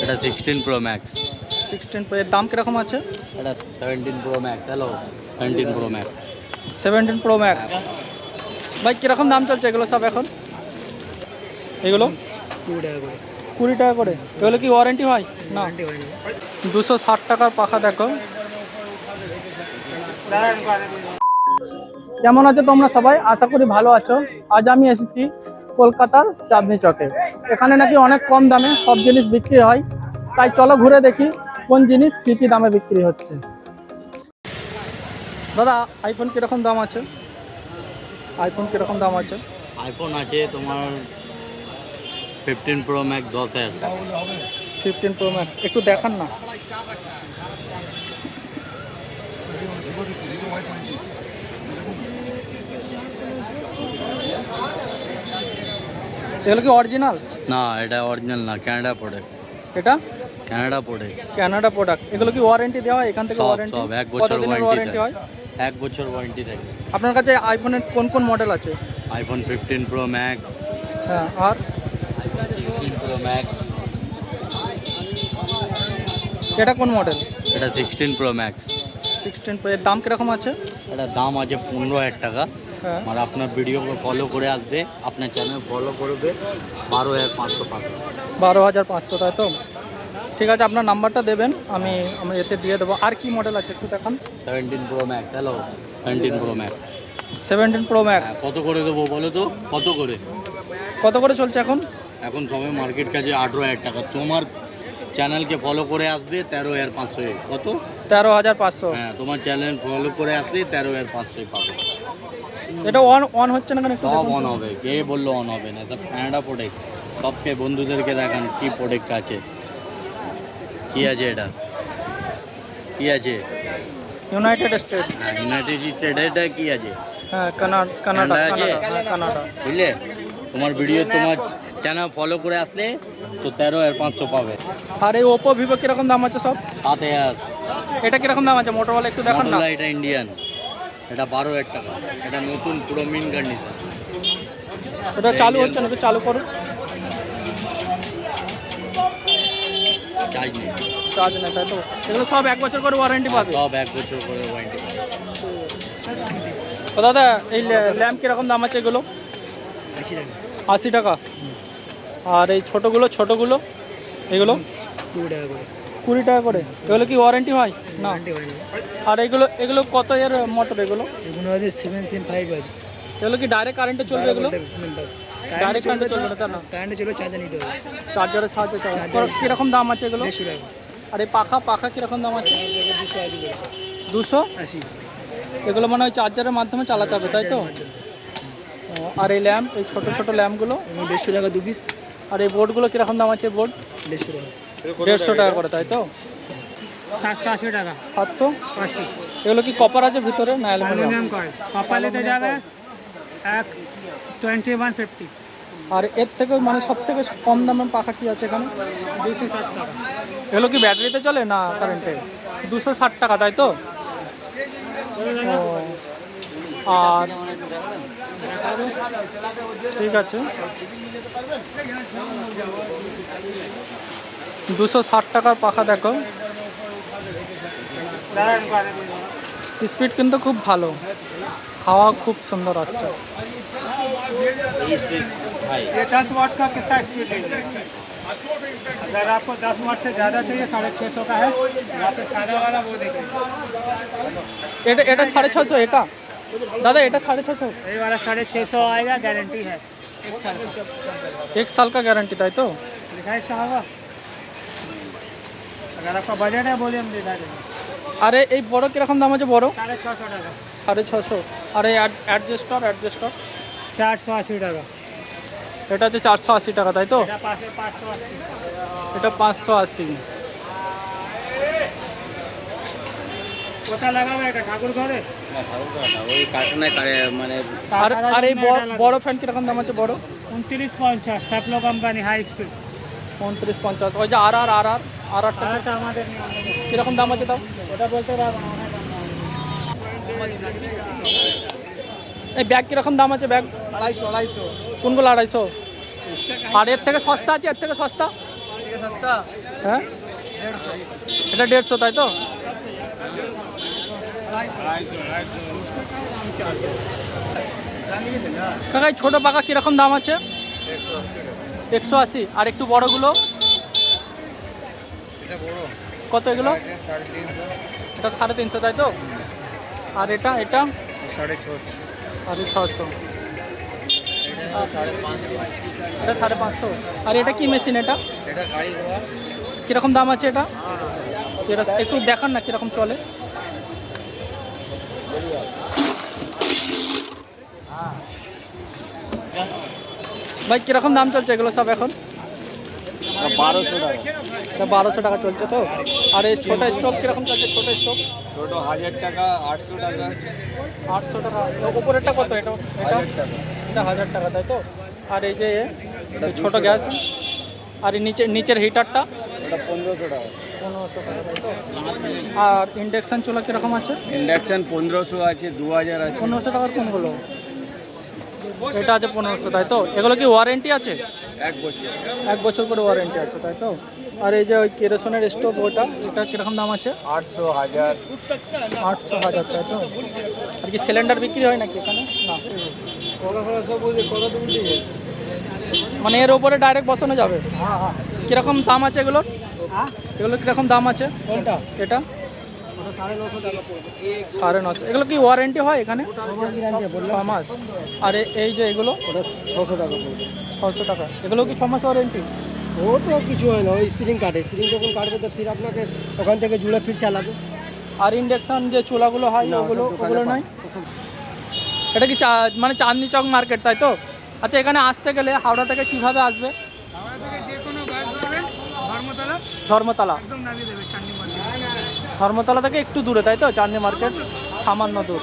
এটা 16 pro max. 16 pro, এর দাম কিরকম আছে? এটা 17 pro max. Hello, 17 pro max. 17 pro max. ভাই কিরকম দাম চলছে এগুলো সব এখন? এগুলো 20 টাকা করে। এগুলো কি ওয়ারেন্টি হয়? না, 260 টাকার পাখা দেখো। কেমন আছো তোমরা সবাই? আশা করি ভালো আছো। আজ আমি এসেছি কলকাতার চাঁদনি চকে। এখানে নাকি অনেক কম দামে সব জিনিস বিক্রি হয়, তাই চলো ঘুরে দেখি কোন জিনিস কী কী দামে বিক্রি হচ্ছে। দাদা, আইফোন কীরকম দাম আছে? আইফোন কীরকম দাম আছে? আইফোন আছে তোমার 15 প্রো ম্যাক্স 10,000 টাকা। 15 প্রো ম্যাক্স একটু দেখান না। এগুলো কি অরিজিনাল? না, এটা অরিজিনাল না, কানাডা প্রোডাক্ট। এটা কানাডা প্রোডাক্ট। Canada product. এগুলো কি ওয়ারেন্টি দেওয়া হয় এখান থেকে? সব ওয়ারেন্টি সব 1 বছর ওয়ারেন্টি হয়? 1 বছর ওয়ারেন্টি থাকে। আপনার কাছে আইফোনের কোন কোন মডেল আছে? আইফোন 15 প্রো ম্যাক্স, হ্যাঁ, আর 16 প্রো ম্যাক্স। এটা কোন মডেল? এটা 16 প্রো ম্যাক্স। 16 প্রো, এর দাম কিরকম আছে? এটার দাম আছে 15,000 টাকা। হ্যাঁ, আর আপনার ভিডিওকে ফলো করে আসবে, আপনার চ্যানেল ফলো করবে, 12,500 টাকা। 12,500, তাই তো? ঠিক আছে, আপনার নাম্বারটা দেবেন, আমি এতে দিয়ে দেবো। আর কি মডেল আছে একটু দেখান। 17 pro max. Hello, 17 pro max. 17 pro max. কত করে দেবো বলো তো? কত করে? কত করে চলছে এখন? এখন সবাই মার্কেট কাছে 18,000 টাকা। তোমার চ্যানেলকে ফলো করে আসবে 13,500। কত? 13,500। হ্যাঁ, তোমার চ্যানেল ফলো করে আসলে 13,500 পাবে। এটা অন হচ্ছে না কেন একটু সব দেখুন অন তো। হবে, কে বললো অন হবে না? সব কানাডা প্রোডাক্ট। সবকে বন্ধুদেরকে দেখান কি প্রোডাক্ট আছে, কি আছে এটা, কি আছে। United state. হ্যাঁ, ইউনাইটেড স্টেট। এটা কি আছে? হ্যাঁ, কানাডা। কানাডা আছে? হ্যাঁ, কানাডা। বুঝলে, তোমার ভিডিও তোমার চ্যানেল ফলো করে আসলে তো 13,500 পাবে। আর এই ওপো ভিভো কিরকম দাম আছে সব? 7,000। এটা কিরকম দাম আছে মোটোরোলা একটু দেখান না। মোটোরোলা এটা ইন্ডিয়ান, এটা 12,000 টাকা। এটা নতুন পুরো মিন কন্ডিশন। ওটা চালু হচ্ছে না, একটু চালু করুন। চার্জ নেই। চার্জ নেই, তাই তো? এগুলো সব 1 বছর করে ওয়ারেন্টি পাবে? সব 1 বছর করে ওয়ারেন্টি পাবে। ও দাদা, এই ল্যাম্প কিরকম দাম আছে এগুলো? 80 টাকা। আর এই ছোটোগুলো এগুলো 20 টাকা করে। এগুলো কি ওয়ারেন্টি হয়? না, আর এগুলো কত এর মোটর? এগুলো আছে 7 সিম 5 আছে। এগুলো কি ডাইরেক্ট কারেন্টে চলবে? এগুলো ডাইরেক্ট কারেন্টে চলবে না, তাই না? কারেন্টে চলবে, চার্জে নিতে হবে। চার্জারের সাহায্যে চলবে। কীরকম দাম আছে এগুলো? 150 টাকা। আর এই পাখা কীরকম দাম আছে? 280 280। এগুলো মনে হয় চার্জারের মাধ্যমে চালাতে হবে, তাই তো? ও, আর এই ল্যাম্প, এই ছোটো ল্যাম্পগুলো 150 টাকা 2 পিস। আর এই বোর্ডগুলো কীরকম দাম আছে? বোর্ড 150 টাকা। 150 টাকা করে, তাই তো? 780 টাকা। 780। এগুলো কি কপার আছে ভিতরে না অ্যালুমিনিয়াম? কপার নিতে যাবে 2150। আর এর থেকে মানে সব থেকে কম দামের পাখা কি আছে এখানে? 260 টাকা। এগুলো কি ব্যাটারিতে চলে না কারেন্টে? 260 টাকা, তাই তো? ও, আর ঠিক আছে, 260 টাকার পাখা দেখো। স্পিড কিন্তু খুব ভালো, হাওয়া খুব সুন্দর আসছে। ये 10 वाट का कितना स्पीड लेंगे? अगर आपको 10 वाट से ज़्यादा चाहिए 650 का है। यहाँ पे सादा वाला वो देखिए, এটা 650। এটা দাদা, এটা 650। ये वाला 650 आएगा, गारंटी है 1 साल का। 1 साल का गारंटी, ताई तो? दिखा इसका होगा, अगर आपका बजट है बोलिए हम दिखा देंगे। আরে এই বড় কিরকম দাম আছে? বড় 650 টাকা। 650। আর এই অ্যাডজাস্টার 480 টাকা। এটা হচ্ছে 480 টাকা, তাই তো? এটা পাশে 580। এটা 580। কোথা লাগাবে এটা ঠাকুর ঘরে? ওই কারখানায় মানে আর এই বড় ফ্যান কিরকম দাম আছে? বড় 2950, স্যাপলো কোম্পানি, হাই স্পিড। 2950। ওই যে আর আরটা এটা আমাদের নিয়ম। কিরকম দাম আছে তাও? ওটা বলতে পারবো না, অনেক দাম। এই ব্যাগ কিরকম দাম আছে? ব্যাগ 250। কোনগুলো 250? আর এর থেকে সস্তা আছে? এর থেকে সস্তা? হ্যাঁ এটা 150 তাই তো? কাকা এই ছোট পাকা কিরকম দাম আছে? 180। আর একটু বড়গুলো কত এগুলো? এটা 350 তাই তো? আর এটা এটা 650। এটা 550। আর এটা কি মেশিন এটা? কিরকম দাম আছে এটা? একটু দেখান না কিরকম চলে। ভাই কিরকম দাম চলছে এগুলো সব এখন? 1200 টাকা। এটা 1200 টাকা চলছে তো? আর এই ছোটো স্টোভ কিরকম চলছে? ছোটো স্টোভ ছোট 1000 টাকা, 800 টাকা। 800 টাকা। উপরেরটা কত? এটা এটা 1000 টাকা তাই তো? আর এই যে ছোট গ্যাস, আর এই নিচের হিটারটা এটা 1500 টাকা। 1500 টাকা তাই তো? আর ইন্ডাকশান চুলা কীরকম আছে? ইন্ডাকশন 1500 আছে, 2000 আছে। 1500 টাকার কোনগুলো? এটা আছে 1500 তাই তো? এগুলো কি ওয়ারেন্টি আছে? 1 বছর। 1 বছর করে ওয়ারেন্টি আছে তাই তো? আর এই যে ওই কেরোসিনের স্টোভ ওটা, এটা কীরকম দাম আছে? 800, 1000। 800, 1000 তাই তো? আর কি সিলিন্ডার বিক্রি হয় নাকি এখানে? না, মানে এর উপরে ডাইরেক্ট বসানো যাবে? কীরকম দাম আছে এগুলোর? এগুলো কীরকম দাম আছে? কোনটা? এটা 950। এগুলো কি ওয়ারেন্টি হয় এখানে? 6 মাস। আর এই যে এগুলো 600 টাকা পড়বে। 600 টাকা। এগুলো কি 6 মাস ওয়ারেন্টি? ও তো কিছু হয় না, ওই স্প্রিং কাটে, স্প্রিং যখন কাটবে তো ফির আপনাকে ওখান থেকে জুড়ে ফির চালাবে। আর ইন্ডাকশন যে চুলাগুলো হয় না, ওগুলো ওসব দোকানে ওগুলো নাই? এটা কি মানে চাঁদনি চক মার্কেট তাই তো? আচ্ছা এখানে আসতে গেলে হাওড়া থেকে কিভাবে আসবে? ধর্মতলা। ধর্মতলা থেকে একটু দূরে তাই তো? চাঁদনি মার্কেট সামান্য দূর।